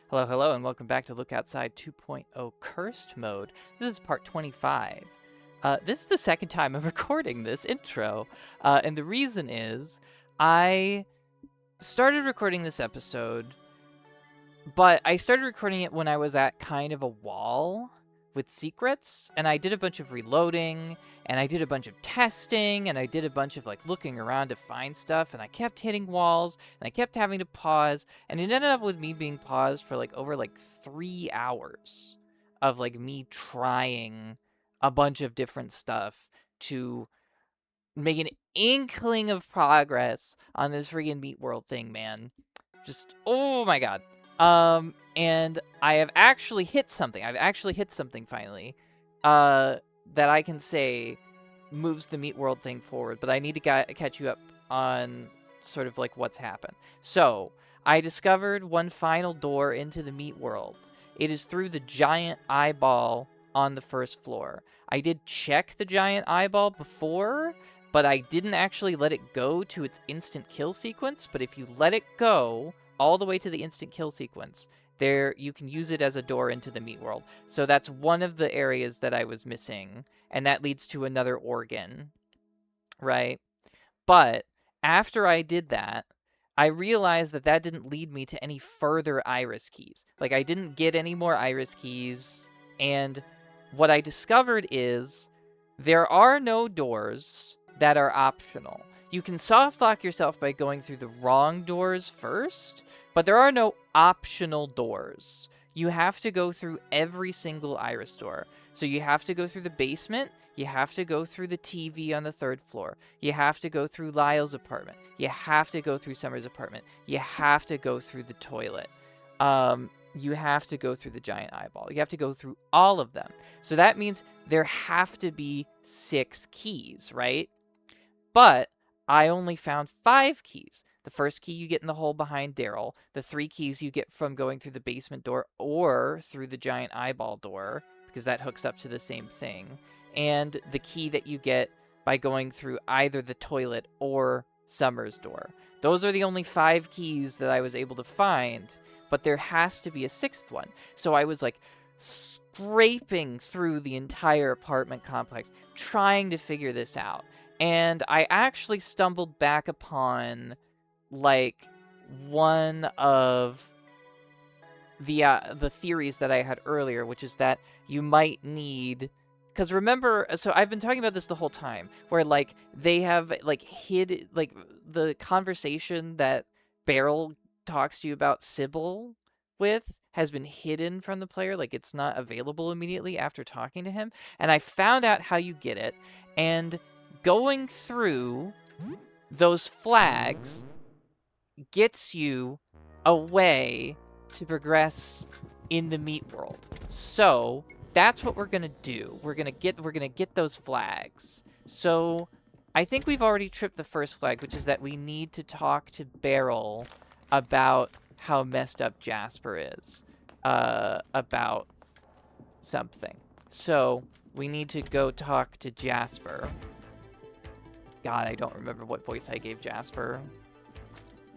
Hello, hello, and welcome back to Look Outside 2.0 Cursed Mode. This is part 25. This is the second time I'm recording this intro, and the reason is I started recording this episode, but I started recording it when I was at kind of a wall with secrets, and I did a bunch of reloading, and I did a bunch of testing, and I did a bunch of like looking around to find stuff, and I kept hitting walls, and I kept having to pause, and it ended up with me being paused for like over like 3 hours of like me trying a bunch of different stuff to make an inkling of progress on this freaking Meat World thing, man. Just, oh my god. And I have actually hit something. I've actually hit something finally, that I can say moves the Meat World thing forward, but I need to catch you up on sort of like what's happened. So, I discovered one final door into the Meat World. It is through the giant eyeball on the first floor. I did check the giant eyeball before, but I didn't actually let it go to its instant kill sequence. But if you let it go all the way to the instant kill sequence, there you can use it as a door into the Meat World. So that's one of the areas that I was missing, and that leads to another organ, right? But after I did that, I realized that that didn't lead me to any further iris keys. Like, I didn't get any more iris keys, and what I discovered is there are no doors that are optional. You can soft lock yourself by going through the wrong doors first, but there are no optional doors. You have to go through every single iris door. So you have to go through the basement, you have to go through the TV on the third floor, you have to go through Lyle's apartment, you have to go through Summer's apartment, you have to go through the toilet. You have to go through the giant eyeball. You have to go through all of them. So that means there have to be 6 keys, right? But I only found 5 keys. The first key you get in the hole behind Daryl, the 3 keys you get from going through the basement door or through the giant eyeball door, because that hooks up to the same thing, and the key that you get by going through either the toilet or Summer's door. Those are the only 5 keys that I was able to find, but there has to be a 6th one. So I was like scraping through the entire apartment complex, trying to figure this out. And I actually stumbled back upon like one of the theories that I had earlier, which is that you might need, because remember, so I've been talking about this the whole time, where like they have like hid like the conversation that Beryl talks to you about Sybil with has been hidden from the player, like it's not available immediately after talking to him. And I found out how you get it, and going through those flags gets you a way to progress in the Meat World. So that's what we're gonna do. We're gonna get those flags. So I think we've already tripped the first flag, which is that we need to talk to Beryl about how messed up Jasper is, about something. So we need to go talk to Jasper. God, I don't remember what voice I gave Jasper.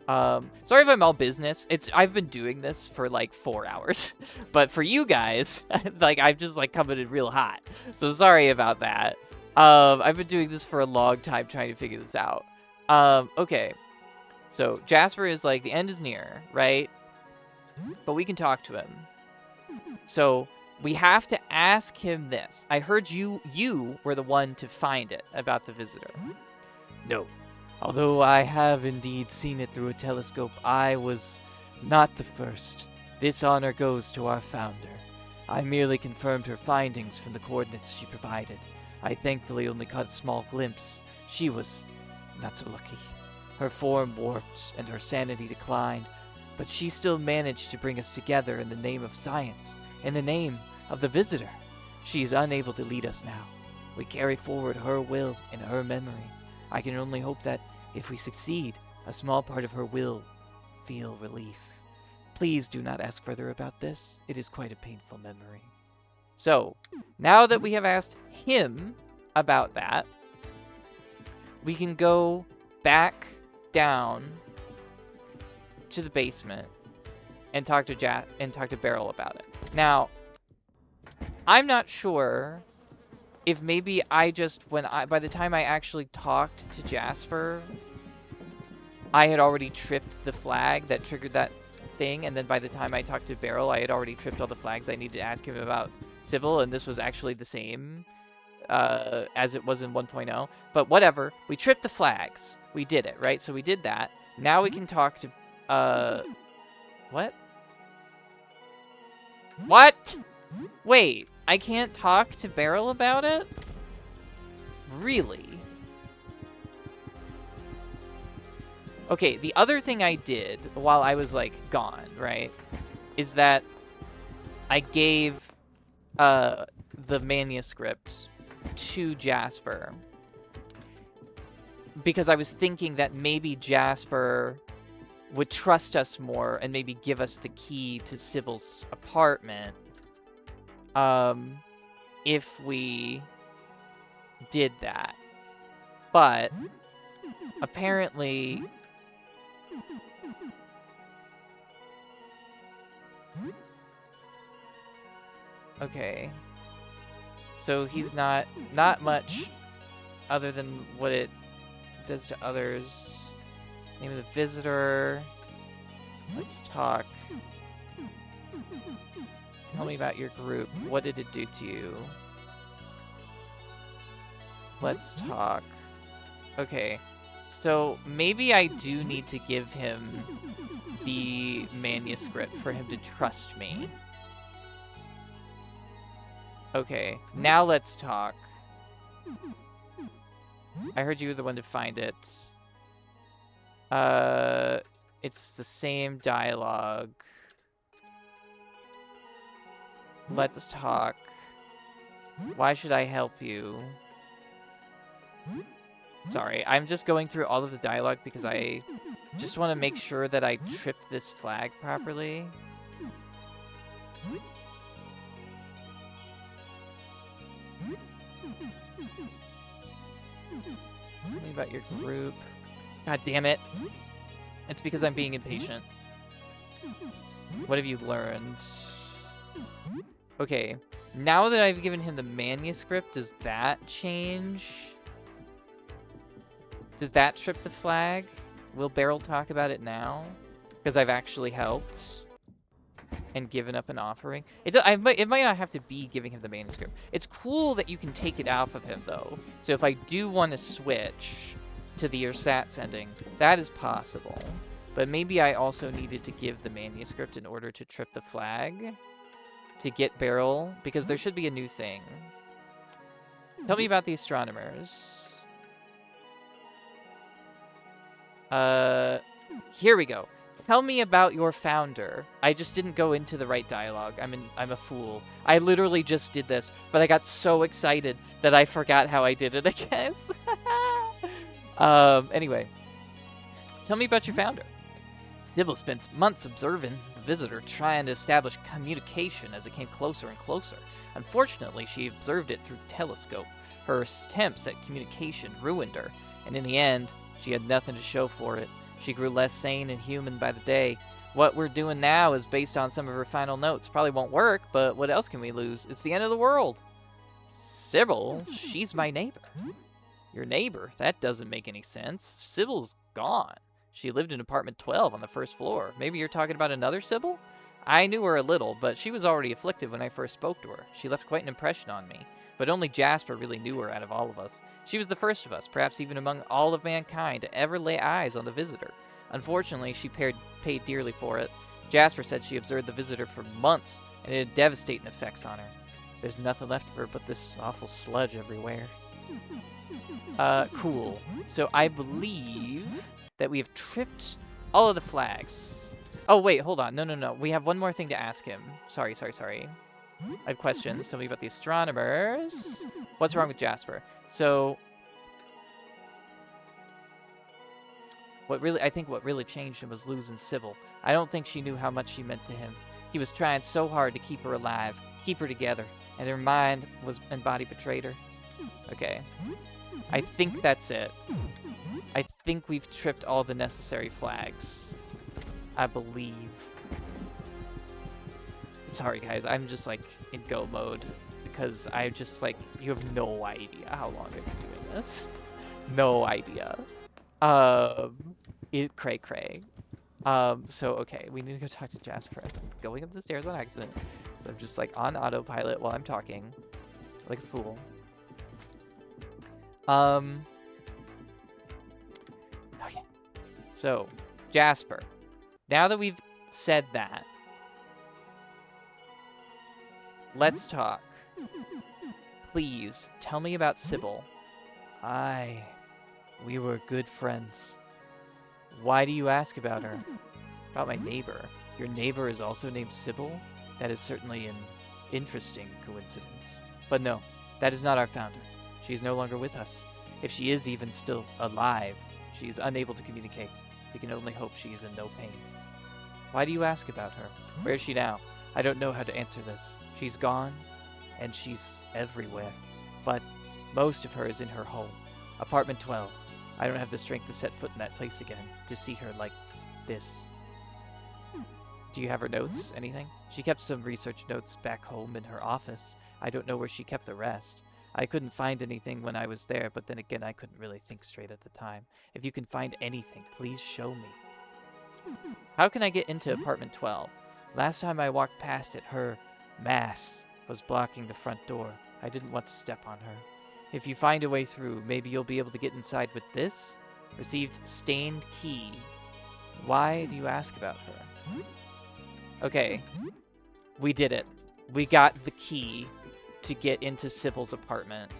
Sorry if I'm all business. I've been doing this for like 4 hours, but for you guys, like I'm just like coming in real hot. So sorry about that. I've been doing this for a long time trying to figure this out. Okay. So Jasper is like, the end is near, right? But we can talk to him. So we have to ask him this. I heard you were the one to find it about the visitor. No. Although I have indeed seen it through a telescope, I was not the first. This honor goes to our founder. I merely confirmed her findings from the coordinates she provided. I thankfully only caught a small glimpse. She was not so lucky. Her form warped and her sanity declined, but she still managed to bring us together in the name of science, in the name of the visitor. She is unable to lead us now. We carry forward her will and her memory. I can only hope that if we succeed, a small part of her will feel relief. Please do not ask further about this. It is quite a painful memory. So, now that we have asked him about that, we can go back down to the basement and talk to Beryl about it. Now, I'm not sure if maybe I just, by the time I actually talked to Jasper, I had already tripped the flag that triggered that thing, and then by the time I talked to Beryl, I had already tripped all the flags I needed to ask him about Sybil, and this was actually the same as it was in 1.0. But whatever, we tripped the flags. We did it, right? So we did that. Now we can talk to, what? What? Wait, I can't talk to Beryl about it? Really? Okay, the other thing I did while I was, like, gone, right, is that I gave the manuscript to Jasper because I was thinking that maybe Jasper would trust us more and maybe give us the key to Sybil's apartment if we did that. But apparently okay, so he's not much other than what it does to others. Name of the visitor. Let's talk. Tell me about your group. What did it do to you? Let's talk. Okay, so maybe I do need to give him the manuscript for him to trust me. Okay, now let's talk. I heard you were the one to find it. It's the same dialogue. Let's talk. Why should I help you? Sorry, I'm just going through all of the dialogue because I just want to make sure that I tripped this flag properly. Tell me about your group. God damn it. It's because I'm being impatient. What have you learned? Okay, now that I've given him the manuscript, does that change? Does that trip the flag? Will Beryl talk about it now? Because I've actually helped and given up an offering. It might not have to be giving him the manuscript. It's cool that you can take it off of him, though. So if I do want to switch to the ersatz sending, that is possible. But maybe I also needed to give the manuscript in order to trip the flag to get Beryl, because there should be a new thing. Tell me about the astronomers. Here we go. Tell me about your founder. I just didn't go into the right dialogue. I'm a fool. I literally just did this, but I got so excited that I forgot how I did it, I guess. Anyway. Tell me about your founder. Sybil spent months observing the visitor, trying to establish communication as it came closer and closer. Unfortunately, she observed it through telescope. Her attempts at communication ruined her, and in the end, she had nothing to show for it. She grew less sane and human by the day. What we're doing now is based on some of her final notes. Probably won't work, but what else can we lose? It's the end of the world. Sybil? She's my neighbor. Your neighbor? That doesn't make any sense. Sybil's gone. She lived in apartment 12 on the first floor. Maybe you're talking about another Sybil? I knew her a little, but she was already afflicted when I first spoke to her. She left quite an impression on me, but only Jasper really knew her out of all of us. She was the first of us, perhaps even among all of mankind, to ever lay eyes on the visitor. Unfortunately, she paid dearly for it. Jasper said she observed the visitor for months, and it had devastating effects on her. There's nothing left of her but this awful sludge everywhere. Cool. So I believe that we have tripped all of the flags. Oh, wait, hold on. No. We have one more thing to ask him. Sorry. I have questions. Tell me about the astronomers. What's wrong with Jasper? So, I think what really changed him was losing Sybil. I don't think she knew how much she meant to him. He was trying so hard to keep her alive, keep her together, and her mind and body betrayed her. Okay. I think that's it. I think we've tripped all the necessary flags. I believe. Sorry, guys. I'm just, like, in go mode. Because I just, like, you have no idea how long I've been doing this. No idea. Cray cray. So, okay, we need to go talk to Jasper. I'm going up the stairs on accident. So I'm just, like, on autopilot while I'm talking. Like a fool. Okay. So, Jasper. Now that we've said that, let's talk. Please, tell me about Sybil. We were good friends. Why do you ask about her? About my neighbor. Your neighbor is also named Sybil? That is certainly an interesting coincidence. But no, that is not our founder. She is no longer with us. If she is even still alive, she is unable to communicate. We can only hope she is in no pain. Why do you ask about her? Where is she now? I don't know how to answer this. She's gone, and she's everywhere. But most of her is in her home. Apartment 12. I don't have the strength to set foot in that place again, to see her like this. Do you have her notes? Anything? She kept some research notes back home in her office. I don't know where she kept the rest. I couldn't find anything when I was there, but then again, I couldn't really think straight at the time. If you can find anything, please show me. How can I get into apartment 12? Last time I walked past it, her mass was blocking the front door. I didn't want to step on her. If you find a way through, maybe you'll be able to get inside with this? Received stained key. Why do you ask about her? Okay, we did it. We got the key to get into Sybil's apartment.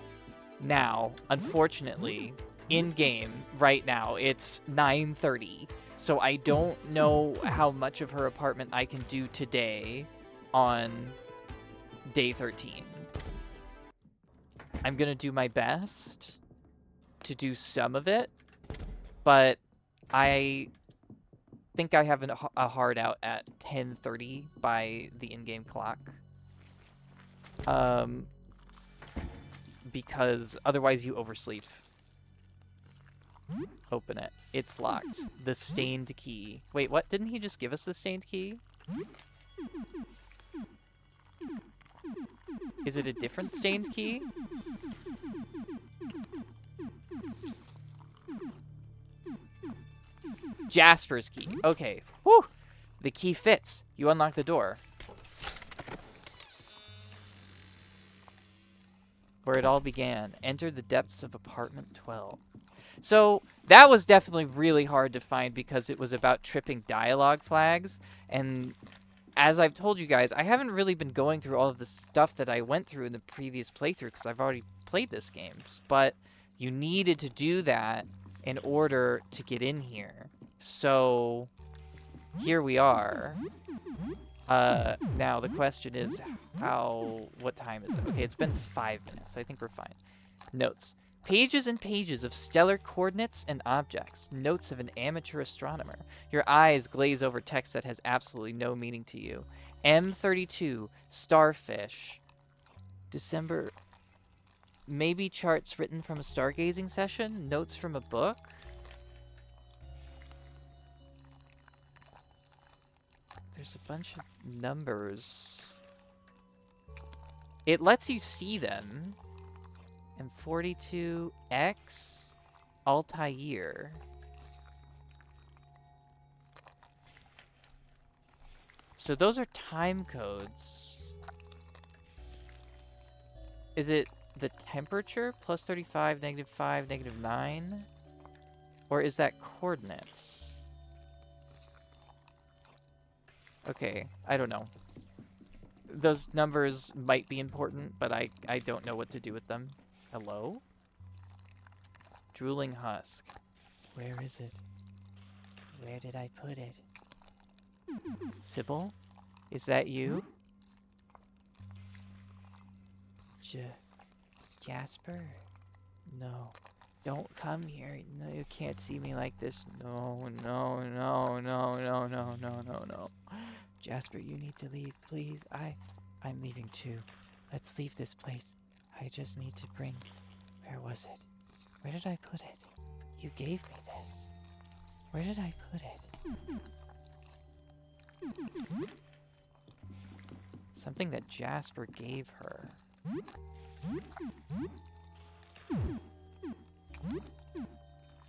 Now, unfortunately, in-game, right now, it's 9:30. So I don't know how much of her apartment I can do today on day 13. I'm gonna do my best to do some of it, but I think I have a hard out at 10:30 by the in-game clock. Because otherwise you oversleep. Open it. It's locked. The stained key. Wait, what? Didn't he just give us the stained key? Is it a different stained key? Jasper's key. Okay. Whew! The key fits. You unlock the door. Where it all began. Enter the depths of apartment 12. So that was definitely really hard to find because it was about tripping dialogue flags. And as I've told you guys, I haven't really been going through all of the stuff that I went through in the previous playthrough because I've already played this game. But you needed to do that in order to get in here. So here we are. Now the question is what time is it? Okay, it's been 5 minutes. I think we're fine. Notes. Pages and pages of stellar coordinates and objects. Notes of an amateur astronomer. Your eyes glaze over text that has absolutely no meaning to you. M32, starfish. December. Maybe charts written from a stargazing session? Notes from a book? There's a bunch of numbers. It lets you see them. M42X Altair. So those are time codes. Is it the temperature? Plus 35, -5, -9? Or is that coordinates? Okay, I don't know. Those numbers might be important, but I don't know what to do with them. Hello? Drooling husk. Where is it? Where did I put it? Sybil? Is that you? Jasper? No. Don't come here. No, you can't see me like this. No, no, no, no, no, no, no, no, no. Jasper, you need to leave, please. I'm leaving too. Let's leave this place. I just need to bring... Where was it? Where did I put it? You gave me this. Where did I put it? Something that Jasper gave her.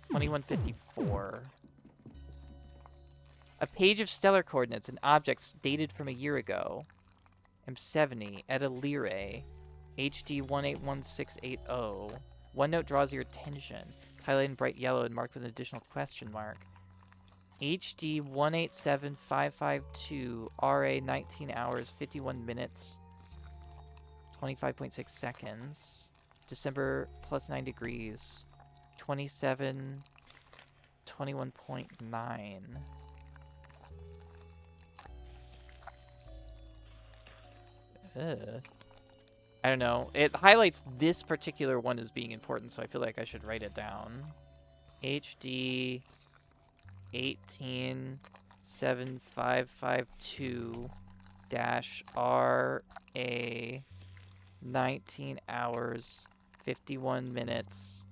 2154. A page of stellar coordinates and objects dated from a year ago. M70, Eta Lyrae, HD 181680. One note draws your attention. It's highlighted in bright yellow and marked with an additional question mark. HD 187552, RA 19 hours, 51 minutes, 25.6 seconds. December plus 9 degrees. 27, 21.9. I don't know. It highlights this particular one as being important, so I feel like I should write it down. HD 187552 RA 19 hours 51 minutes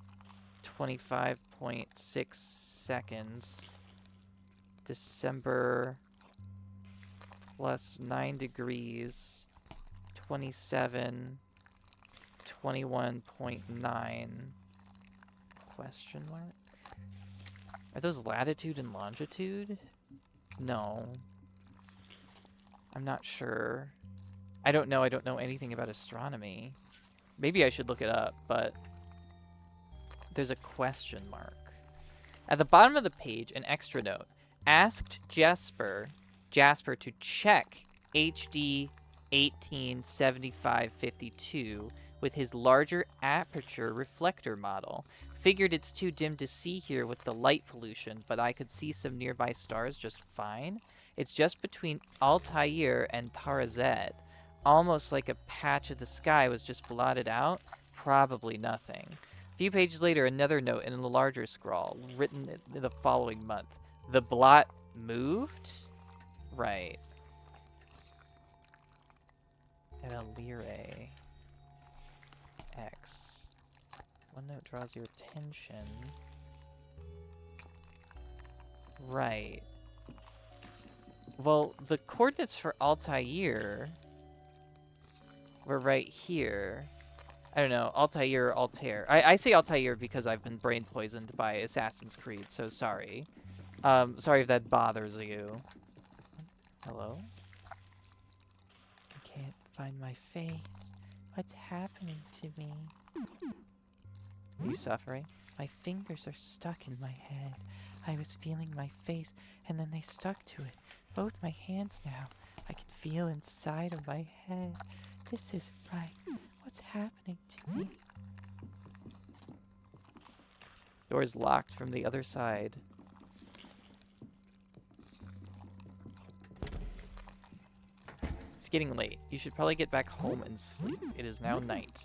25.6 seconds. December plus 9 degrees 27 21.9 question mark. Are those latitude and longitude? No. I'm not sure. I don't know. I don't know anything about astronomy. Maybe I should look it up, but there's a question mark. At the bottom of the page, an extra note. Asked Jasper to check HD 187552 with his larger aperture reflector model. Figured it's too dim to see here with the light pollution, but I could see some nearby stars just fine. It's just between Altair and Tarazed. Almost like a patch of the sky was just blotted out. Probably nothing. A few pages later, another note in a larger scrawl, written in the following month. The blot moved? Right. Eta Lyrae. X. One note draws your attention. Right. Well, the coordinates for Altair were right here. I don't know, Altair or Altair. I say Altair because I've been brain poisoned by Assassin's Creed, so sorry. Sorry if that bothers you. Hello? I can't find my face. What's happening to me? Are you suffering? My fingers are stuck in my head. I was feeling my face, and then they stuck to it. Both my hands now. I can feel inside of my head. This isn't right. What's happening to me? Door's locked from the other side. It's getting late. You should probably get back home and sleep. It is now night.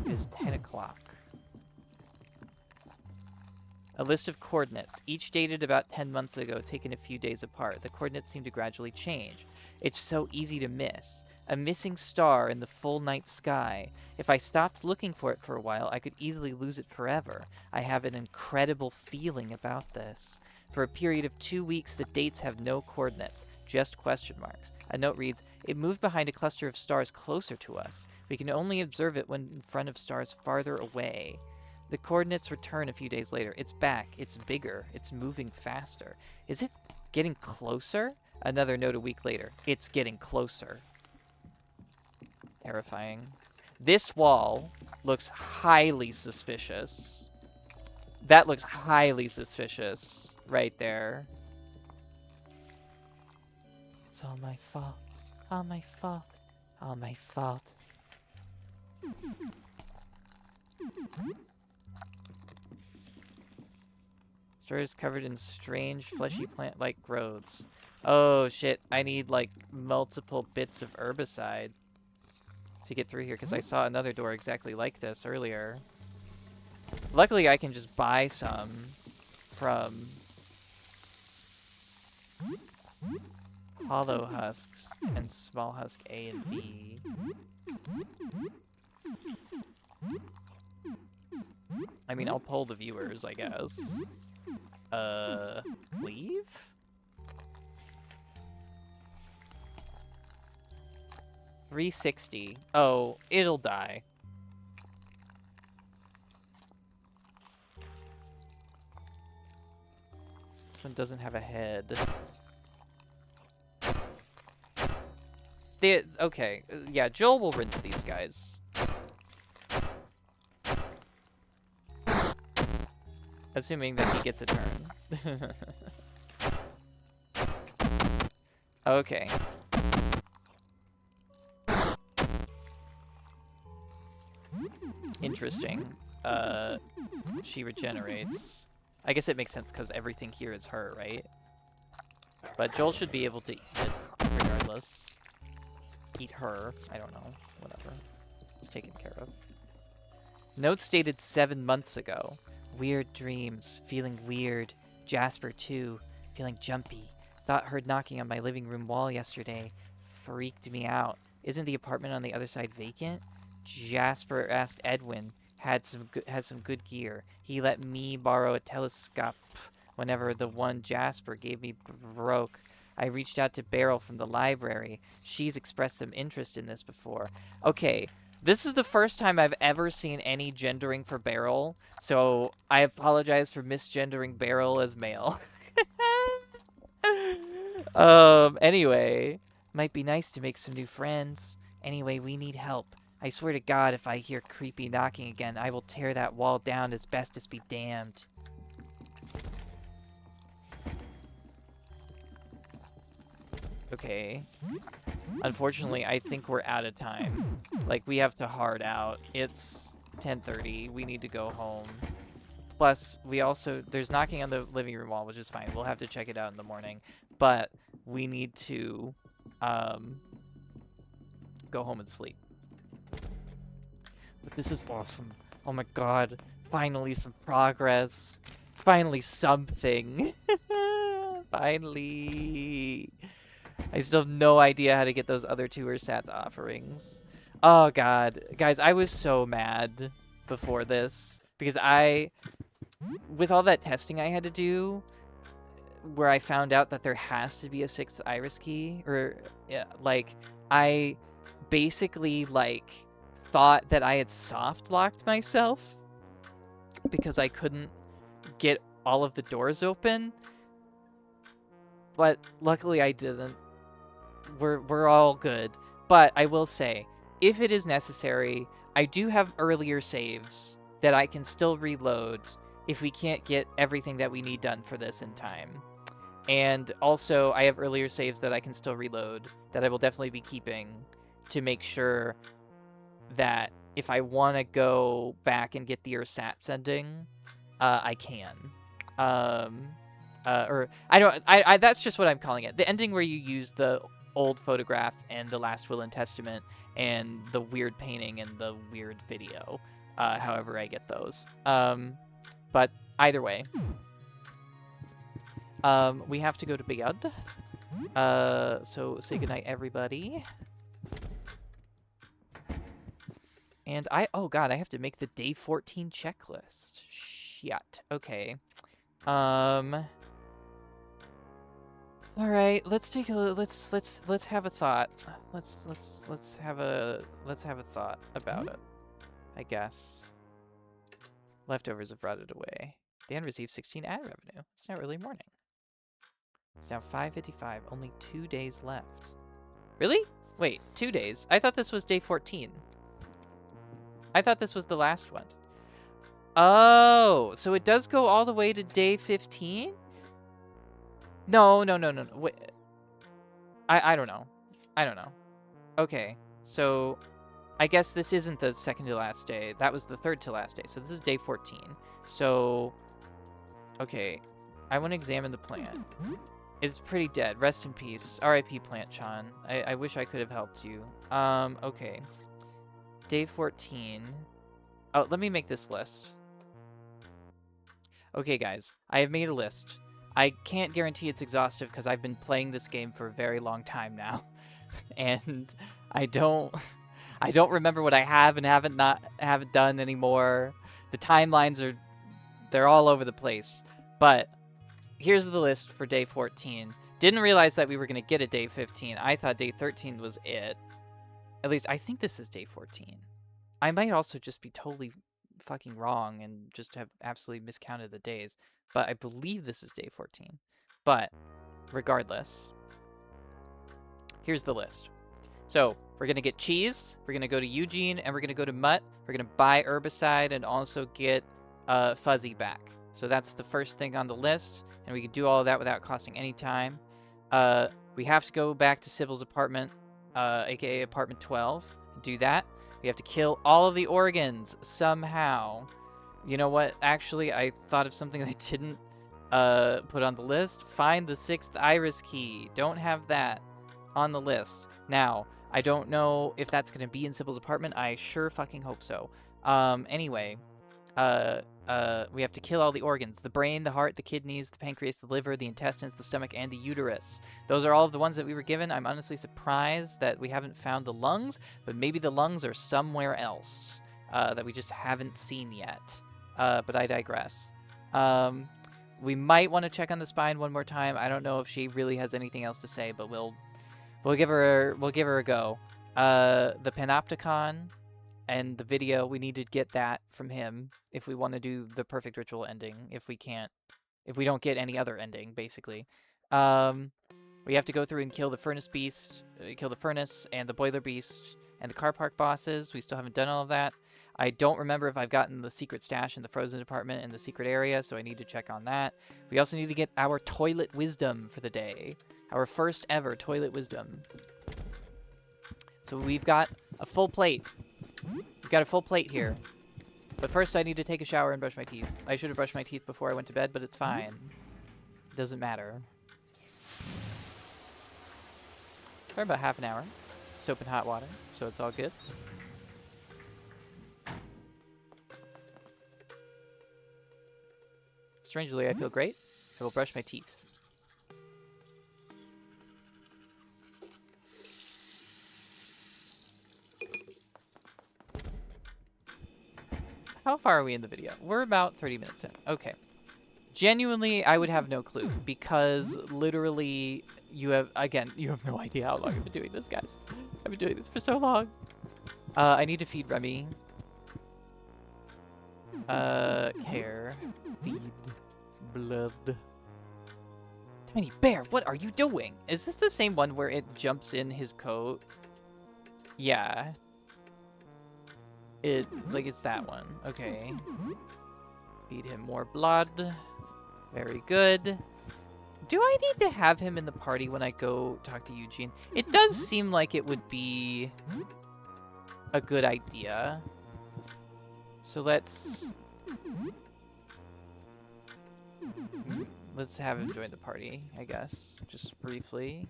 It is 10 o'clock. A list of coordinates, each dated about 10 months ago, taken a few days apart. The coordinates seem to gradually change. It's so easy to miss. A missing star in the full night sky. If I stopped looking for it for a while, I could easily lose it forever. I have an incredible feeling about this. For a period of 2 weeks, the dates have no coordinates, just question marks. A note reads, it moved behind a cluster of stars closer to us. We can only observe it when in front of stars farther away. The coordinates return a few days later. It's back. It's bigger. It's moving faster. Is it getting closer? Another note a week later. It's getting closer. Terrifying. This wall looks highly suspicious. That looks highly suspicious right there. It's all my fault. All my fault. All my fault. Store is covered in strange, fleshy plant-like growths. Oh shit, I need like multiple bits of herbicide to get through here because I saw another door exactly like this earlier. Luckily, I can just buy some from Hollow Husks and Small Husk A and B. I mean, I'll poll the viewers, I guess. Leave? 360. Oh, it'll die. This one doesn't have a head. Okay, yeah, Joel will rinse these guys. Assuming that he gets a turn. Okay. Interesting. She regenerates. I guess it makes sense because everything here is her, right? But Joel should be able to eat it regardless. Eat her. I don't know. Whatever. It's taken care of. Notes dated 7 months ago. Weird dreams. Feeling weird. Jasper too. Feeling jumpy. Thought heard knocking on my living room wall yesterday. Freaked me out. Isn't the apartment on the other side vacant? Jasper asked Edwin. Has some good gear. He let me borrow a telescope whenever the one Jasper gave me broke. I reached out to Beryl from the library. She's expressed some interest in this before. Okay, this is the first time I've ever seen any gendering for Beryl, so I apologize for misgendering Beryl as male. Anyway, might be nice to make some new friends. Anyway, we need help. I swear to God, if I hear creepy knocking again, I will tear that wall down, asbestos be damned. Okay. Unfortunately, I think we're out of time. Like, we have to hard out. It's 10:30. We need to go home. Plus, there's knocking on the living room wall, which is fine. We'll have to check it out in the morning. But we need to go home and sleep. But this is awesome. Oh my God. Finally some progress. Finally something. Finally. I still have no idea how to get those other 2 ersatz offerings. Oh God. Guys, I was so mad before this. Because with all that testing I had to do, where I found out that there has to be a 6th iris key, or, I basically, thought that I had soft locked myself because I couldn't get all of the doors open, but luckily I didn't. We're all good. But I will say, if it is necessary, I do have earlier saves that I can still reload if we can't get everything that we need done for this in time. And also, I have earlier saves that I can still reload that I will definitely be keeping to make sure that if I want to go back and get the ersatz ending, I can. Or I don't. That's just what I'm calling it. The ending where you use the old photograph and the last will and testament and the weird painting and the weird video. However I get those. But either way, we have to go to bed. So say goodnight, everybody. And oh God, I have to make the day 14 checklist. Shit. Okay. All right, let's take a let's have a thought. Let's have a thought about it. I guess. Leftovers have brought it away. Dan received 16 ad revenue. It's not really morning. It's now 5:55. Only 2 days left. Really? Wait, 2 days? I thought this was day 14. I thought this was the last one. Oh, so it does go all the way to day 15? No. Wait. I don't know. I don't know. Okay, so I guess this isn't the second to last day. That was the third to last day. So this is day 14. So, okay, I want to examine the plant. It's pretty dead. Rest in peace. R.I.P. Plant Chan. I wish I could have helped you. Okay. Day 14. Oh, let me make this list. Okay, guys. I have made a list. I can't guarantee it's exhaustive because I've been playing this game for a very long time now. And I don't remember what I have and haven't done anymore. The timelines they're all over the place. But here's the list for day 14. Didn't realize that we were going to get a day 15. I thought day 13 was it. At least I think this is day 14. I might also just be totally fucking wrong and just have absolutely miscounted the days, but I believe this is day 14. But regardless, here's the list. So we're going to get cheese, we're going to go to Eugene, and we're going to go to Mutt. We're going to buy herbicide and also get Fuzzy back. So that's the first thing on the list, and we can do all of that without costing any time. We have to go back to Sybil's apartment, aka apartment 12, do that. We have to kill all of the organs somehow. You know what? Actually, I thought of something I didn't put on the list. Find the 6th iris key. Don't have that on the list. Now, I don't know if that's going to be in Sybil's apartment. I sure fucking hope so. Anyway, we have to kill all the organs. The brain, the heart, the kidneys, the pancreas, the liver, the intestines, the stomach, and the uterus. Those are all of the ones that we were given. I'm honestly surprised that we haven't found the lungs, but maybe the lungs are somewhere else that we just haven't seen yet. But I digress. We might want to check on the spine one more time. I don't know if she really has anything else to say, but we'll give her a go. The Panopticon and the video, we need to get that from him if we want to do the perfect ritual ending. If we don't get any other ending, basically. We have to go through and kill the furnace beast, kill the furnace and the boiler beast and the car park bosses. We still haven't done all of that. I don't remember if I've gotten the secret stash in the frozen department in the secret area, so I need to check on that. We also need to get our toilet wisdom for the day. Our first ever toilet wisdom. So we've got a full plate. We've got a full plate here. But first I need to take a shower and brush my teeth. I should have brushed my teeth before I went to bed, but it's fine. It doesn't matter. For about half an hour. Soap and hot water, so it's all good. Strangely, I feel great. I will brush my teeth. How far are we in the video? We're about 30 minutes in. Okay. Genuinely, I would have no clue because literally you have no idea how long I've been doing this, guys. I've been doing this for so long. I need to feed Remy. Care. Feed. Blood. Tiny bear, what are you doing? Is this the same one where it jumps in his coat? Yeah. It's that one. Okay. Feed him more blood. Very good. Do I need to have him in the party when I go talk to Eugene? It does seem like it would be a good idea. So let's have him join the party, I guess, just briefly.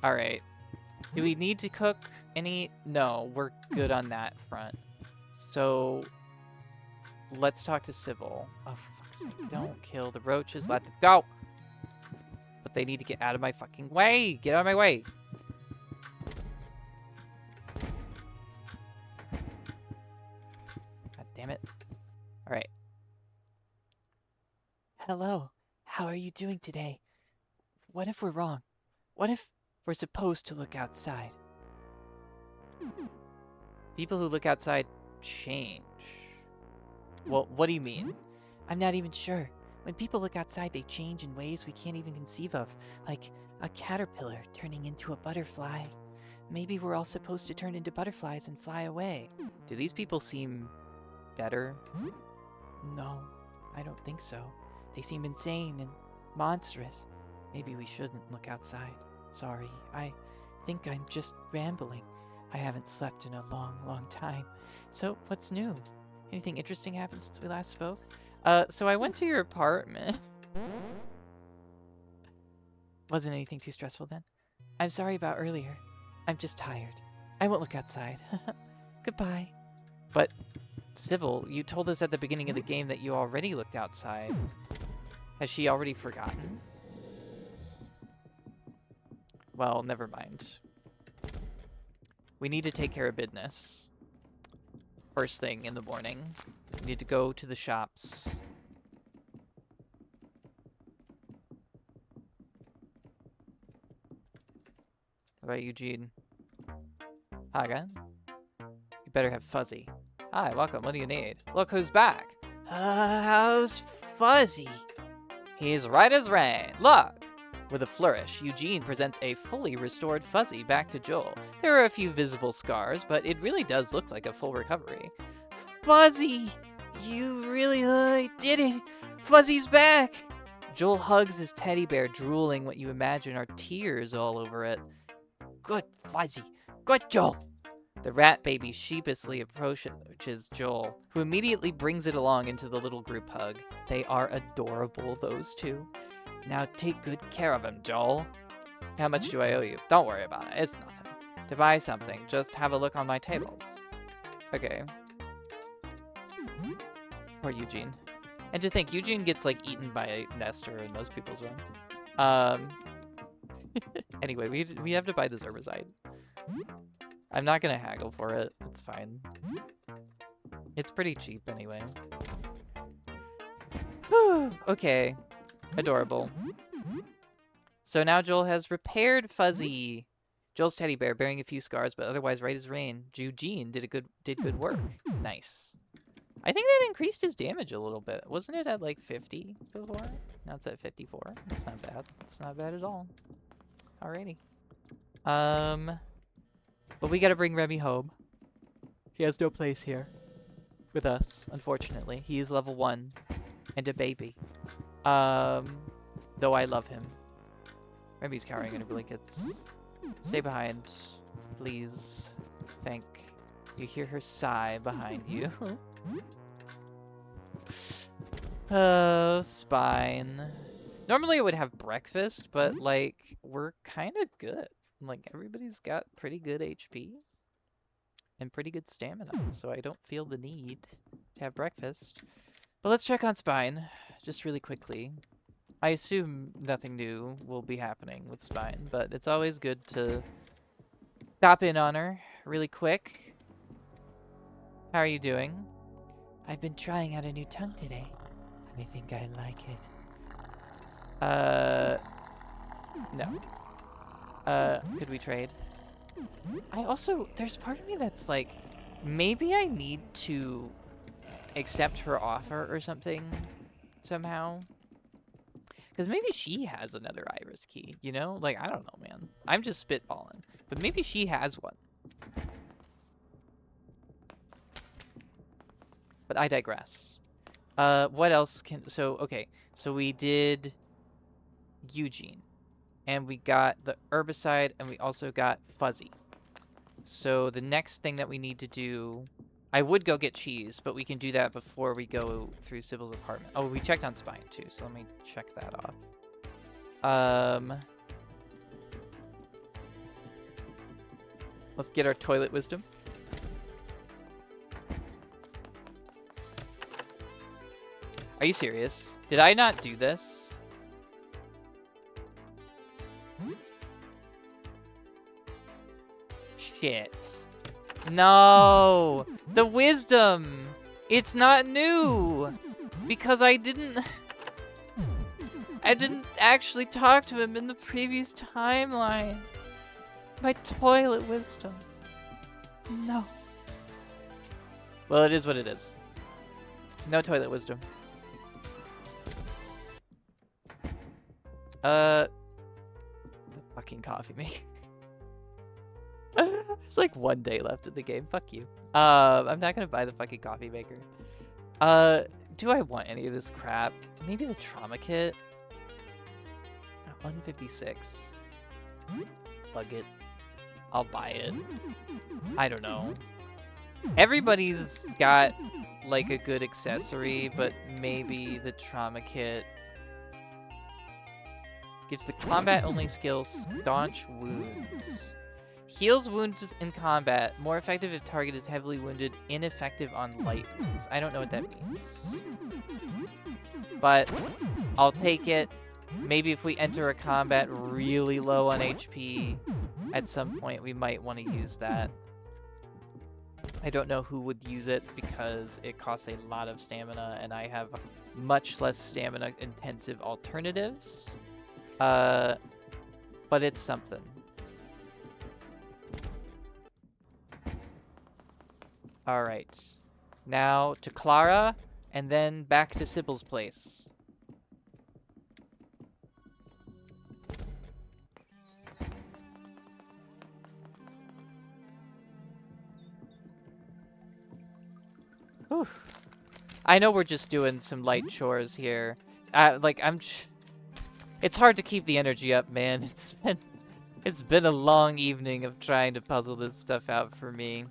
All right. Do we need to cook any? No, we're good on that front. So let's talk to Sybil. Oh, for fuck's sake, don't kill the roaches. Let them go. But they need to get out of my fucking way. Get out of my way. God damn it. All right. Hello. How are you doing today? What if we're wrong? What if we're supposed to look outside? People who look outside change. Well, what do you mean? I'm not even sure. When people look outside, they change in ways we can't even conceive of, like a caterpillar turning into a butterfly. Maybe we're all supposed to turn into butterflies and fly away. Do these people seem better? No, I don't think so. They seem insane and monstrous. Maybe we shouldn't look outside. Sorry, I think I'm just rambling. I haven't slept in a long, long time. So, what's new? Anything interesting happened since we last spoke? So I went to your apartment. Wasn't anything too stressful then? I'm sorry about earlier. I'm just tired. I won't look outside. Goodbye. But, Sybil, you told us at the beginning of the game that you already looked outside. Has she already forgotten? Well, never mind. We need to take care of business. First thing in the morning. We need to go to the shops. What about Eugene? Hi again. You better have Fuzzy. Hi, welcome. What do you need? Look who's back. How's Fuzzy? He's right as rain. Look! With a flourish, Eugene presents a fully restored Fuzzy back to Joel. There are a few visible scars, but it really does look like a full recovery. Fuzzy! You really did it! Fuzzy's back! Joel hugs his teddy bear, drooling what you imagine are tears all over it. Good, Fuzzy. Good, Joel! The rat baby sheepishly approaches Joel, who immediately brings it along into the little group hug. They are adorable, those two. Now take good care of him, Joel. How much do I owe you? Don't worry about it. It's nothing. To buy something, just have a look on my tables. Okay. Poor Eugene. And to think, Eugene gets, like, eaten by Nestor in most people's run. Anyway, we have to buy this herbicide. I'm not gonna haggle for it. It's fine. It's pretty cheap anyway. Whew, okay. Adorable. So now Joel has repaired Fuzzy. Joel's teddy bear bearing a few scars, but otherwise right as rain. Eugene did good work. Nice. I think that increased his damage a little bit. Wasn't it at like 50 before? Now it's at 54. That's not bad. It's not bad at all. Alrighty. But we gotta bring Remy home. He has no place here with us, unfortunately. He is level 1 and a baby. Though I love him. Remy's cowering in her blankets. Stay behind, please. Thank. You hear her sigh behind you. Oh, Spine. Normally I would have breakfast, but like we're kind of good. Like everybody's got pretty good HP and pretty good stamina, so I don't feel the need to have breakfast. But let's check on Spine just really quickly. I assume nothing new will be happening with Spine, but it's always good to stop in on her really quick. How are you doing? I've been trying out a new tongue today. I think I like it. No. Could we trade? There's part of me that's like, maybe I need to accept her offer or something somehow. Because maybe she has another Iris key, you know? Like, I don't know, man. I'm just spitballing. But maybe she has one. But I digress. What else can... So, okay. So we did Eugene. And we got the herbicide, and we also got Fuzzy. So the next thing that we need to do... I would go get cheese, but we can do that before we go through Sybil's apartment. Oh, we checked on Spine, too, so let me check that off. Let's get our toilet wisdom. Are you serious? Did I not do this? Shit. No! The wisdom! It's not new! Because I didn't actually talk to him in the previous timeline. My toilet wisdom. No. Well, it is what it is. No toilet wisdom. The fucking coffee maker. There's like 1 day left in the game. Fuck you. I'm not gonna buy the fucking coffee maker. Do I want any of this crap? Maybe the trauma kit? 156. Plug it. I'll buy it. I don't know. Everybody's got like a good accessory, but maybe the trauma kit gives the combat-only skill Staunch Wounds. Heals wounds in combat. More effective if target is heavily wounded. Ineffective on light wounds. I don't know what that means. But I'll take it. Maybe if we enter a combat really low on HP, at some point we might want to use that. I don't know who would use it because it costs a lot of stamina and I have much less stamina intensive alternatives. But it's something. All right. Now to Clara, and then back to Sybil's place. Whew. I know we're just doing some light chores here. It's hard to keep the energy up, man. It's been a long evening of trying to puzzle this stuff out for me.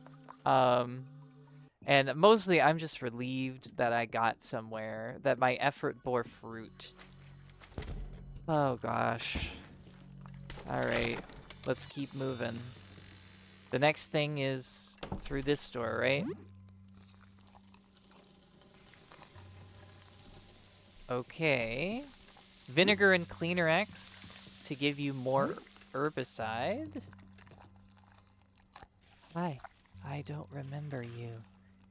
And mostly I'm just relieved that I got somewhere, that my effort bore fruit. Oh gosh. Alright, let's keep moving. The next thing is through this door, right? Okay. Vinegar and Cleaner X to give you more herbicide. Hi, I don't remember you.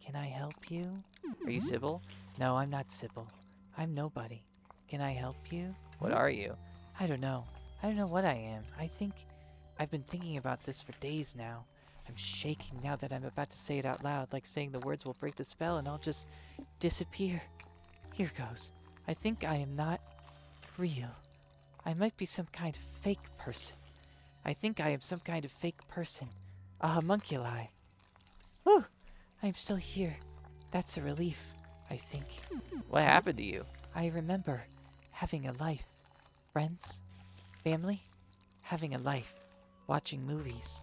Can I help you? Are you Sybil? No, I'm not Sybil. I'm nobody. Can I help you? What are you? I don't know. I don't know what I am. I've been thinking about this for days now. I'm shaking now that I'm about to say it out loud, like saying the words will break the spell and I'll just disappear. Here goes. I think I am not real. I might be some kind of fake person. I think I am some kind of fake person. A homunculi. Whew! I'm still here. That's a relief, I think. What happened to you? I remember having a life. Friends? Family? Having a life. Watching movies.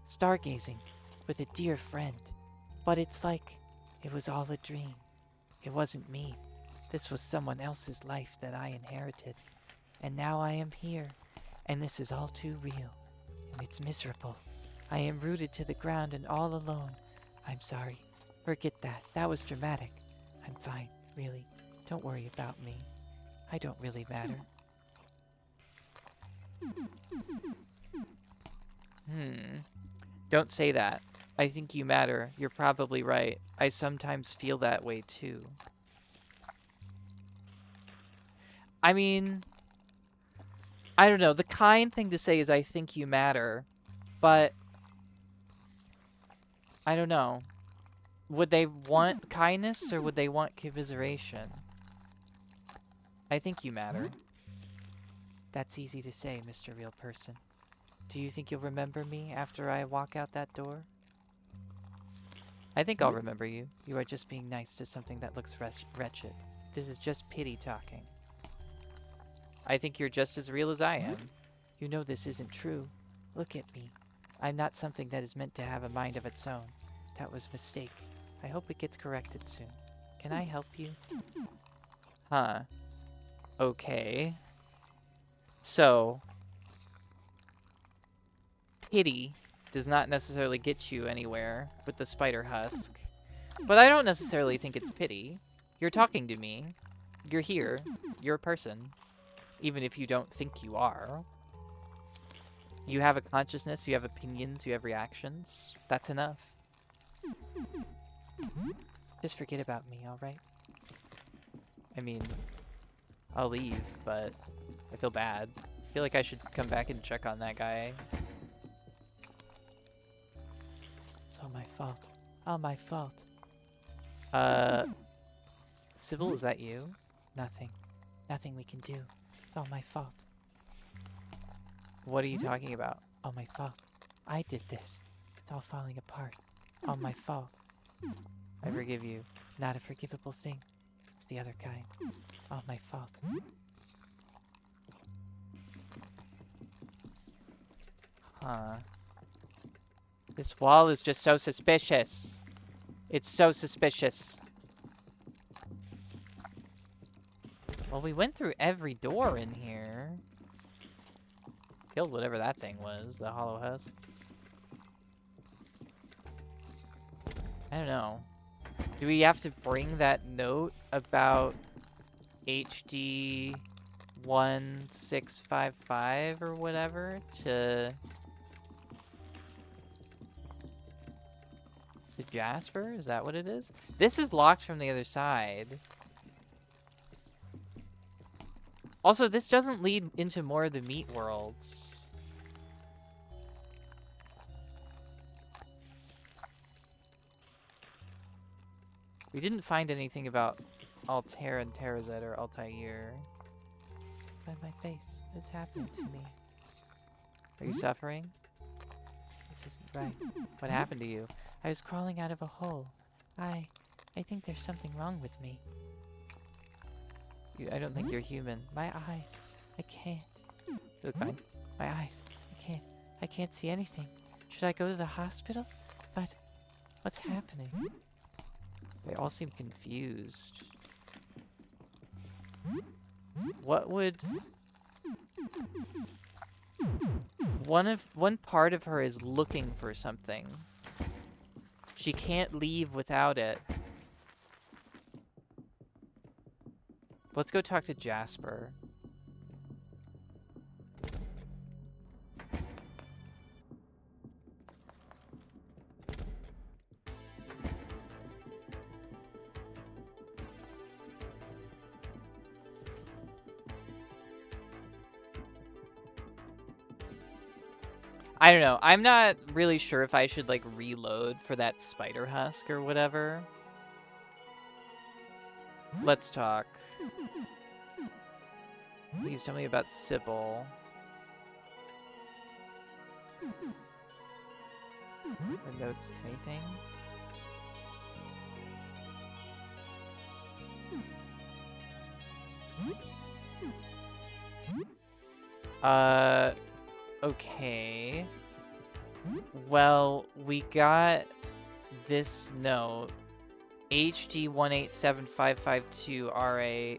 Stargazing with a dear friend. But it's like it was all a dream. It wasn't me. This was someone else's life that I inherited. And now I am here, and this is all too real. And it's miserable. I am rooted to the ground and all alone. I'm sorry. Forget that. That was dramatic. I'm fine, really. Don't worry about me. I don't really matter. Don't say that. I think you matter. You're probably right. I sometimes feel that way too. I mean, I don't know. The kind thing to say is I think you matter, but I don't know. Would they want kindness or would they want commiseration? I think you matter. That's easy to say, Mr. Real Person. Do you think you'll remember me after I walk out that door? I think I'll remember you. You are just being nice to something that looks wretched. This is just pity talking. I think you're just as real as I am. You know this isn't true. Look at me. I'm not something that is meant to have a mind of its own. That was a mistake. I hope it gets corrected soon. Can I help you? Huh. Okay. So, pity does not necessarily get you anywhere with the spider husk. But I don't necessarily think it's pity. You're talking to me. You're here. You're a person. Even if you don't think you are. You have a consciousness, you have opinions, you have reactions. That's enough. Just forget about me, alright? I mean, I'll leave, but I feel bad. I feel like I should come back and check on that guy. It's all my fault. All my fault. Sybil, is that you? Nothing. Nothing we can do. It's all my fault. What are you talking about? All my fault. I did this. It's all falling apart. All my fault. I forgive you. Not a forgivable thing. It's the other kind. All my fault. Huh. This wall is just so suspicious. It's so suspicious. Well, we went through every door in here. Killed whatever that thing was, the hollow husk. I don't know. Do we have to bring that note about HD 1655 or whatever to Jasper? Is that what it is? This is locked from the other side. Also, this doesn't lead into more of the meat worlds. We didn't find anything about Altair and Terrazet or Altair. Find my face. What is happening to me? Are you suffering? This isn't right. What happened to you? I was crawling out of a hole. I think there's something wrong with me. I don't think you're human. My eyes. I can't. You look fine. My eyes. I can't see anything. Should I go to the hospital? But what's happening? They all seem confused. What would... One part of her is looking for something. She can't leave without it. Let's go talk to Jasper. I don't know. I'm not really sure if I should, like, reload for that spider husk or whatever. Let's talk. Please tell me about Sybil. Or notes, anything? Okay. Well, we got this note. HD 1875552 RA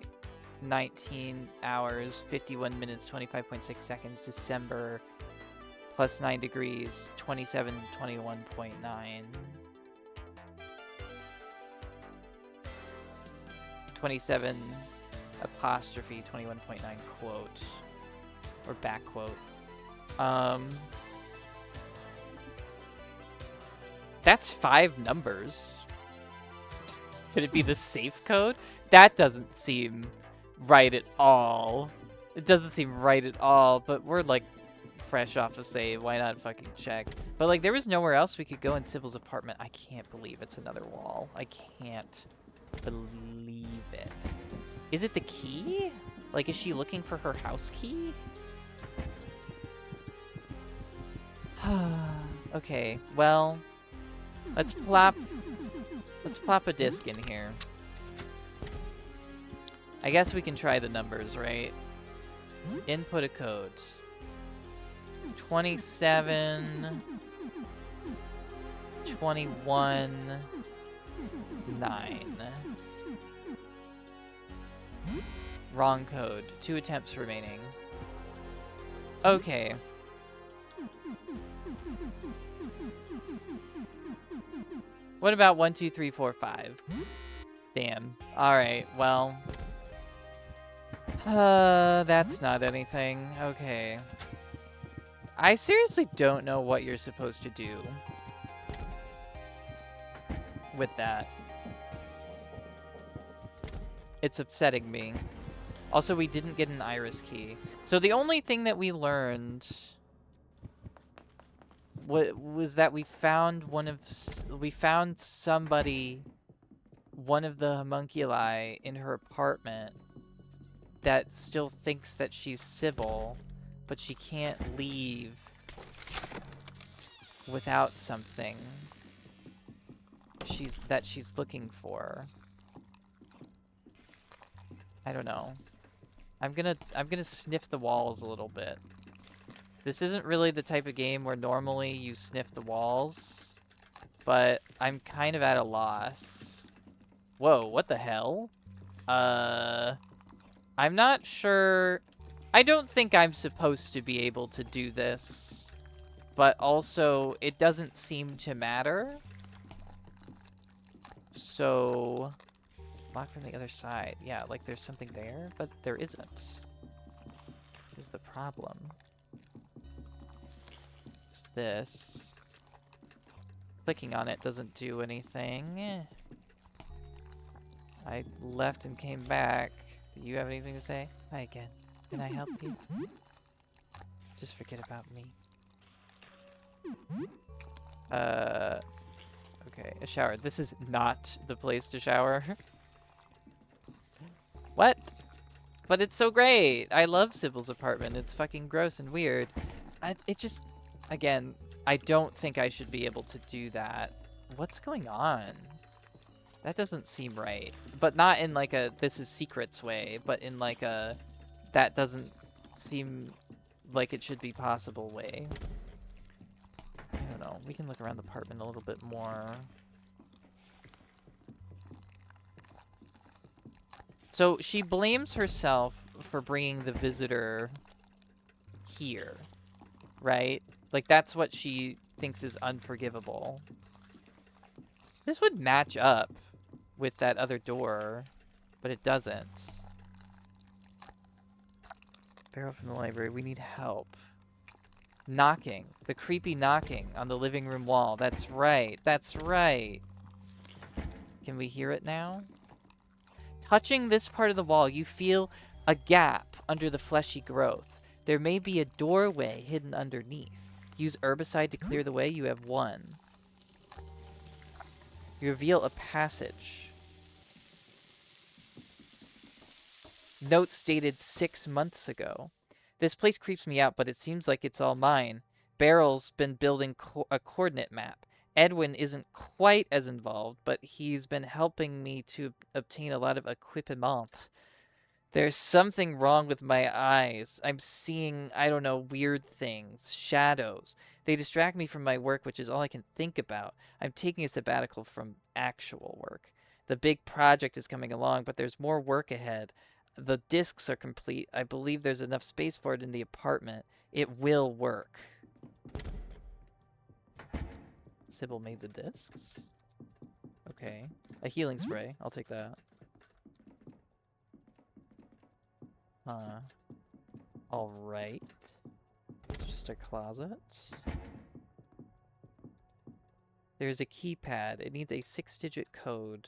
19 hours 51 minutes 25.6 seconds December plus 9 degrees 2721.9 27 apostrophe 21.9 quote or back quote. That's 5 numbers. Could it be the safe code? That doesn't seem right at all. It doesn't seem right at all, but we're like fresh off a save. Why not fucking check? But like there was nowhere else we could go in Sybil's apartment. I can't believe it's another wall. I can't believe it. Is it the key? Like, is she looking for her house key? Okay, well, let's plop a disc in here. I guess we can try the numbers, right? Input a code. 27 21 9. Wrong code. 2 attempts remaining. Okay. What about 1 2 3 4 5? Damn. Alright, well. That's not anything. Okay. I seriously don't know what you're supposed to do with that. It's upsetting me. Also, we didn't get an iris key. So the only thing that we learned was that we found one of the homunculi in her apartment that still thinks that she's Sybil, but she can't leave without something she's looking for. I don't know. I'm gonna sniff the walls a little bit. This isn't really the type of game where normally you sniff the walls, but I'm kind of at a loss. Whoa, what the hell? I'm not sure. I don't think I'm supposed to be able to do this, but also it doesn't seem to matter. So, lock from the other side. Yeah, like there's something there, but there isn't. Is the problem. It's this. Clicking on it doesn't do anything. I left and came back. Do you have anything to say? Hi again. Can I help you? Just forget about me. Okay, a shower. This is not the place to shower. What? But it's so great. I love Sybil's apartment. It's fucking gross and weird. It just, again, I don't think I should be able to do that. What's going on? That doesn't seem right. But not in like a this is secrets way, but in like a that doesn't seem like it should be possible way. I don't know. We can look around the apartment a little bit more. So she blames herself for bringing the visitor here, right? Like that's what she thinks is unforgivable. This would match up with that other door, but it doesn't. Barrel from the library. We need help. Knocking. The creepy knocking on the living room wall. That's right. That's right. Can we hear it now? Touching this part of the wall, you feel a gap under the fleshy growth. There may be a doorway hidden underneath. Use herbicide to clear the way. You have 1. You reveal a passage. Notes dated 6 months ago. This place creeps me out, but it seems like it's all mine. Barrel's been building a coordinate map. Edwin isn't quite as involved, but he's been helping me to obtain a lot of equipment. There's something wrong with my eyes. I'm seeing, I don't know, weird things, shadows. They distract me from my work, which is all I can think about. I'm taking a sabbatical from actual work. The big project is coming along, but there's more work ahead. The discs are complete. I believe there's enough space for it in the apartment. It will work. Sybil made the discs? Okay. A healing spray. I'll take that. Alright. It's just a closet. There's a keypad. It needs a 6-digit code.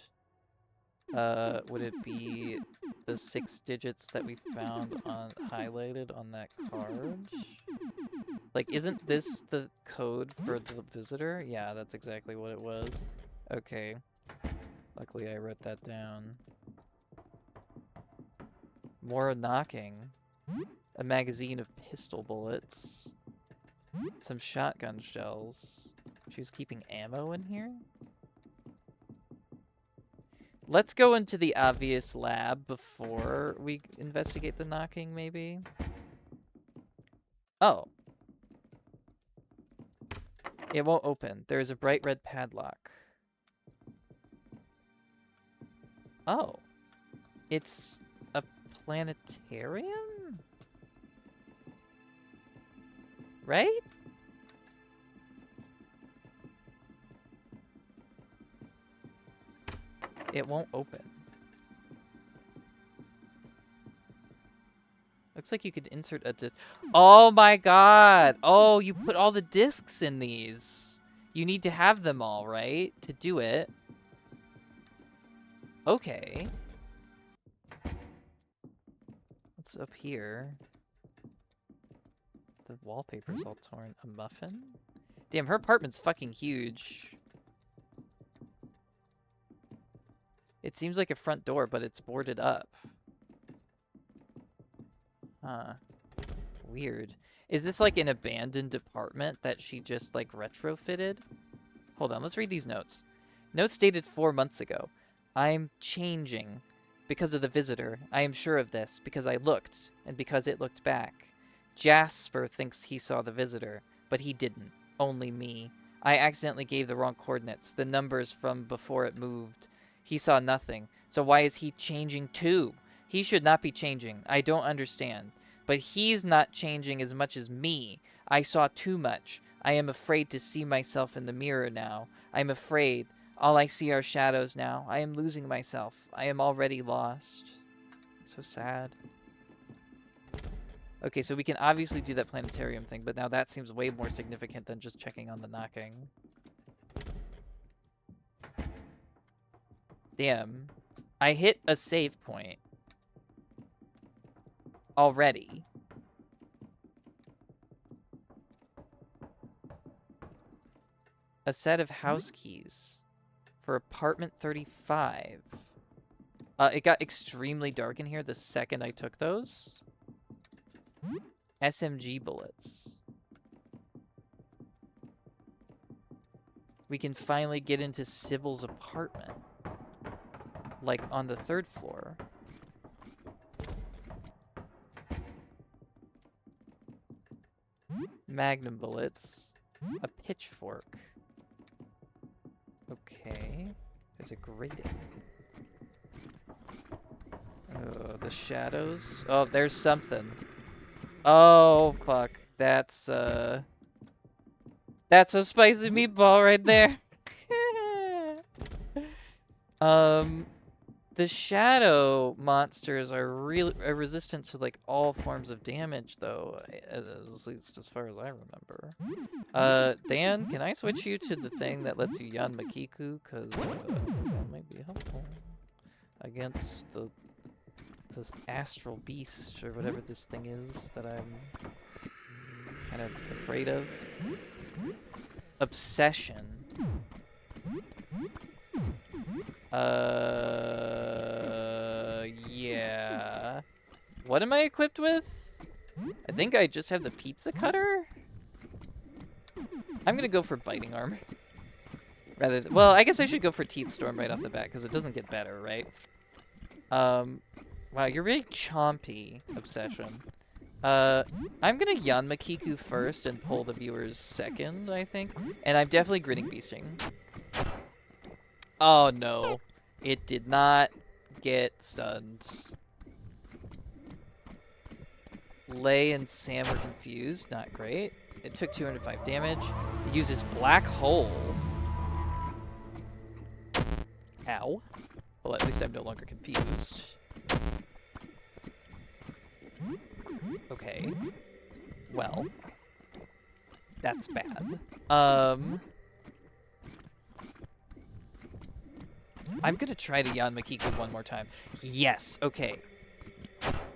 Would it be the 6 digits that we found highlighted on that card? Like, isn't this the code for the visitor? Yeah, that's exactly what it was. Okay. Luckily I wrote that down. More knocking. A magazine of pistol bullets. Some shotgun shells. She was keeping ammo in here? Let's go into the obvious lab before we investigate the knocking, maybe. Oh. It won't open. There is a bright red padlock. Oh. It's a planetarium? Right? It won't open. Looks like you could insert a disc. Oh my god! Oh, you put all the discs in these. You need to have them all, right? To do it. Okay. What's up here? The wallpaper's all torn. A muffin? Damn, her apartment's fucking huge. It seems like a front door, but it's boarded up. Huh. Weird. Is this like an abandoned apartment that she just like retrofitted? Hold on, let's read these notes. Notes dated 4 months ago. I'm changing because of the visitor. I am sure of this because I looked and because it looked back. Jasper thinks he saw the visitor, but he didn't. Only me. I accidentally gave the wrong coordinates, the numbers from before it moved. He saw nothing. So why is he changing too? He should not be changing. I don't understand. But he's not changing as much as me. I saw too much. I am afraid to see myself in the mirror now. I am afraid. All I see are shadows now. I am losing myself. I am already lost. So sad. Okay, so we can obviously do that planetarium thing, but now that seems way more significant than just checking on the knocking. Damn. I hit a save point. Already. A set of house keys. for apartment 35. It got extremely dark in here the second I took those. SMG bullets. We can finally get into Sybil's apartment. Like, on the 3rd floor. Magnum bullets. A pitchfork. Okay. There's a grating. Oh, the shadows. Oh, there's something. Oh, fuck. That's a spicy meatball right there. The shadow monsters are really resistant to like all forms of damage, though, at least as far as I remember. Dan, can I switch you to the thing that lets you Yanmakiku? Because that might be helpful against this astral beast or whatever this thing is that I'm kind of afraid of. Obsession. Yeah. What am I equipped with? I think I just have the pizza cutter? I'm gonna go for biting armor. Well, I guess I should go for Teeth Storm right off the bat, because it doesn't get better, right? Wow, you're really chompy, Obsession. I'm gonna Yanmakiku first and pull the viewers second, I think. And I'm definitely Grinning Beasting. Oh no, it did not get stunned. Lay and Sam are confused, not great. It took 205 damage. It uses Black Hole. Ow. Well, at least I'm no longer confused. Okay. Well. That's bad. I'm gonna try to Yanmakiku one more time. Yes, okay.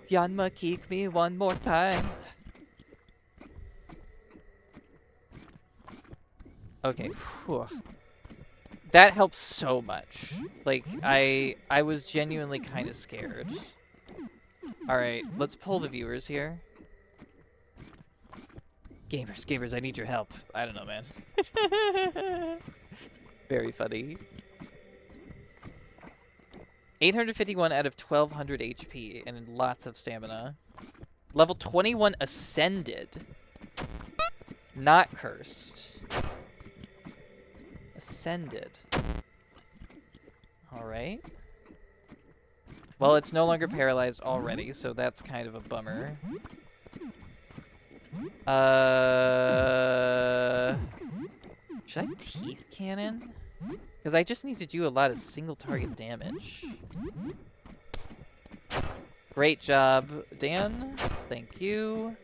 Yanmakiku me one more time. Okay, whew. That helps so much. Like, I was genuinely kind of scared. Alright, let's pull the viewers here. Gamers, I need your help. I don't know, man. Very funny. 851 out of 1200 HP and lots of stamina. Level 21 Ascended. Not cursed. Ascended. Alright. Well, it's no longer paralyzed already, so that's kind of a bummer. Should I Teeth Cannon? Because I just need to do a lot of single target damage. Great job, Dan. Thank you.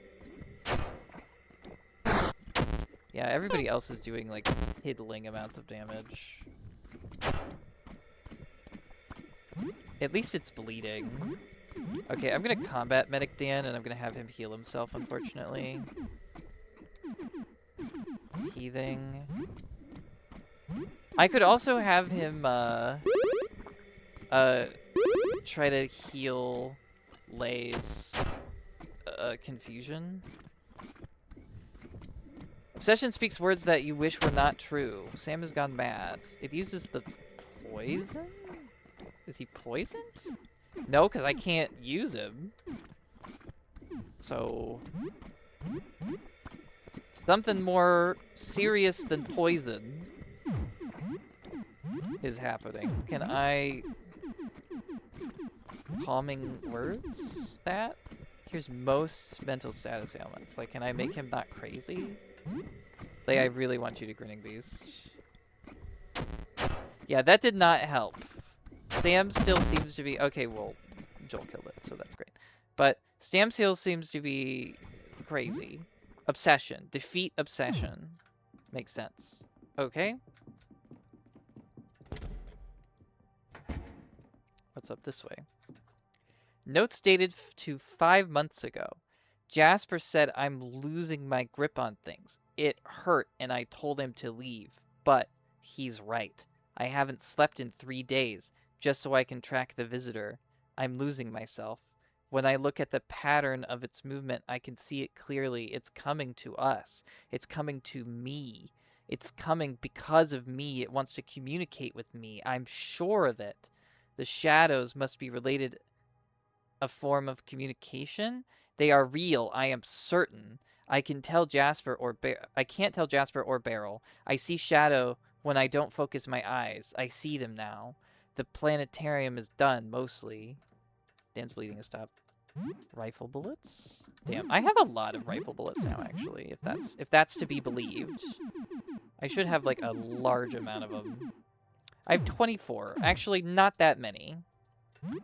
Yeah, everybody else is doing, like, piddling amounts of damage. At least it's bleeding. Okay, I'm gonna combat Medic Dan, and I'm gonna have him heal himself, unfortunately. Teething. I could also have him, try to heal Lay's, confusion. Obsession speaks words that you wish were not true. Sam has gone mad. It uses the poison? Is he poisoned? No, because I can't use him. So... something more serious than poison is happening. Can I... calming words that? Here's most mental status ailments. Like, can I make him not crazy? Like, I really want you to Grinning Beast. Yeah, that did not help. Sam still seems to be... okay, well, Joel killed it, so that's great. But Sam still seems to be crazy. Obsession. Defeat Obsession. Makes sense. Okay. What's up this way? Notes dated to 5 months ago. Jasper said I'm losing my grip on things. It hurt and I told him to leave. But he's right. I haven't slept in 3 days, just so I can track the visitor. I'm losing myself. When I look at the pattern of its movement, I can see it clearly. It's coming to us. It's coming to me. It's coming because of me. It wants to communicate with me. I'm sure of it. The shadows must be related a form of communication. They are real. I am certain. I can't tell Jasper or Beryl. I see shadow when I don't focus my eyes. I see them now. The planetarium is done, mostly. Dan's bleeding has stopped. Rifle bullets? Damn, I have a lot of rifle bullets now, actually, if that's to be believed. I should have, like, a large amount of them. I have 24. Actually, not that many.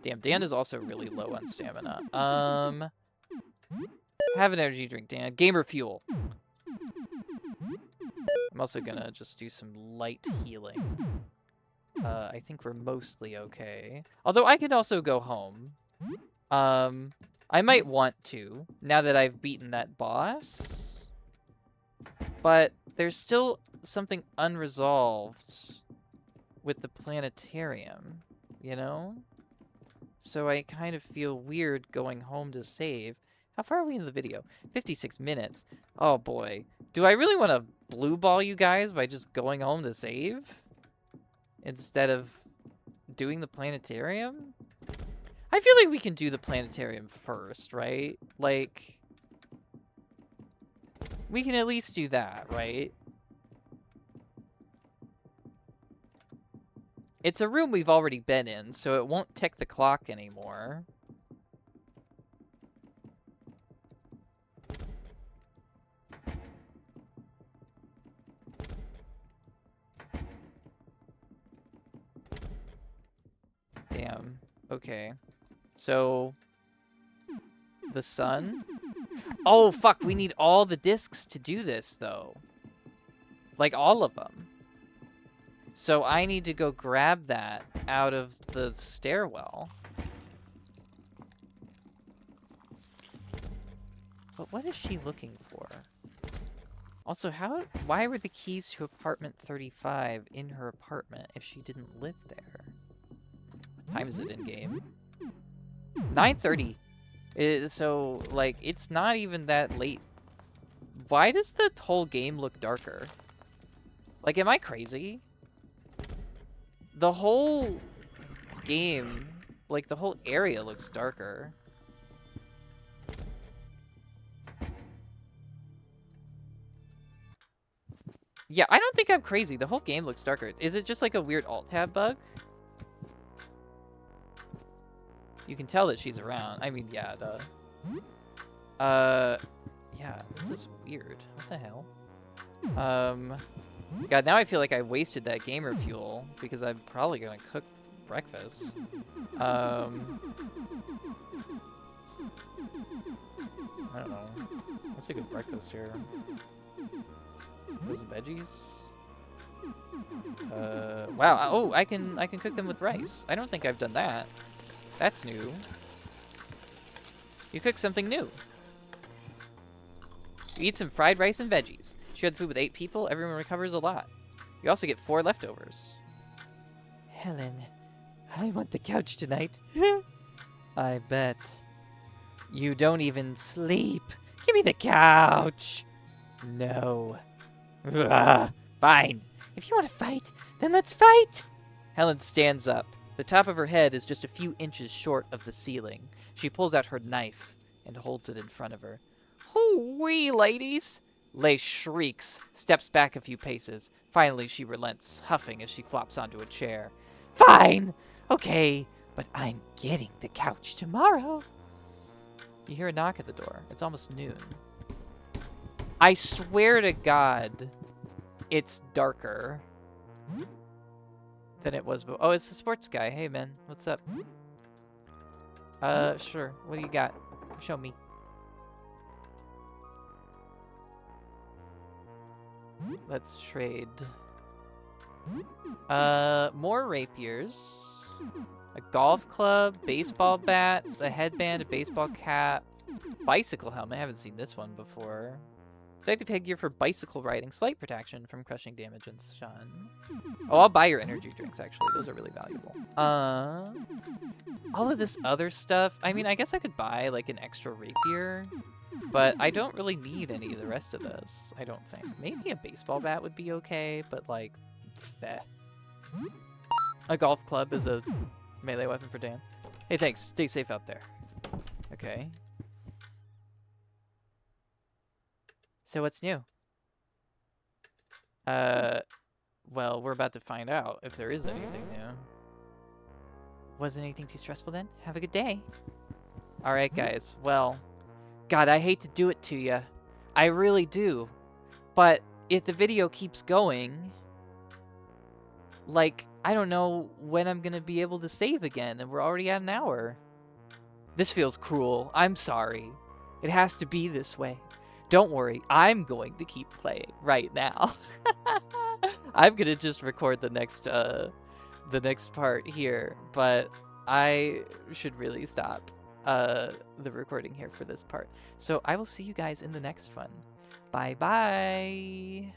Damn, Dan is also really low on stamina. Have an energy drink, Dan. Gamer fuel. I'm also gonna just do some light healing. I think we're mostly okay. Although I can also go home. I might want to, now that I've beaten that boss. But there's still something unresolved with the planetarium, you know? So I kind of feel weird going home to save. How far are we in the video? 56 minutes. Oh boy. Do I really want to blue ball you guys by just going home to save? Instead of doing the planetarium? I feel like we can do the planetarium first, right? Like, we can at least do that, right? It's a room we've already been in, so it won't tick the clock anymore. Damn. Okay. So, the sun? Oh, fuck, we need all the discs to do this, though. Like, all of them. So I need to go grab that out of the stairwell. But what is she looking for? Also, why were the keys to apartment 35 in her apartment if she didn't live there? What time is it in game? 9:30. So, like, it's not even that late. Why does the whole game look darker? Like, am I crazy? The whole game, like, the whole area looks darker. Yeah, I don't think I'm crazy. The whole game looks darker. Is it just like a weird alt-tab bug? You can tell that she's around. I mean, yeah, duh. Yeah, this is weird. What the hell? God, now I feel like I wasted that gamer fuel because I'm probably gonna cook breakfast. I don't know. What's a good breakfast here? Those veggies? Wow. Oh, I can cook them with rice. I don't think I've done that. That's new. You cook something new. You eat some fried rice and veggies. Share the food with 8 people. Everyone recovers a lot. You also get 4 leftovers. Helen, I want the couch tonight. I bet. You don't even sleep. Give me the couch. No. Ugh. Fine. If you want to fight, then let's fight. Helen stands up. The top of her head is just a few inches short of the ceiling. She pulls out her knife and holds it in front of her. Hoo-wee, ladies! Lay shrieks, steps back a few paces. Finally, she relents, huffing as she flops onto a chair. Fine! Okay, but I'm getting the couch tomorrow. You hear a knock at the door. It's almost noon. I swear to God, it's darker than it was before. Oh, it's the sports guy. Hey, man. What's up? Sure. What do you got? Show me. Let's trade. More rapiers. A golf club, baseball bats, a headband, a baseball cap, bicycle helmet. I haven't seen this one before. Protective headgear for bicycle riding, slight protection from crushing damage and stun. Oh, I'll buy your energy drink. thanks, actually. Those are really valuable. All of this other stuff, I mean, I guess I could buy, like, an extra rapier, but I don't really need any of the rest of this, I don't think. Maybe a baseball bat would be okay, but, like, eh. A golf club is a melee weapon for Dan. Hey, thanks. Stay safe out there. Okay. So what's new? Well, we're about to find out if there is anything new. Wasn't anything too stressful then? Have a good day. Alright, guys. Well, God, I hate to do it to you. I really do. But if the video keeps going, like, I don't know when I'm gonna be able to save again, and we're already at an hour. This feels cruel. I'm sorry. It has to be this way. Don't worry, I'm going to keep playing right now. I'm gonna just record the next part here, but I should really stop the recording here for this part. So I will see you guys in the next one. Bye bye.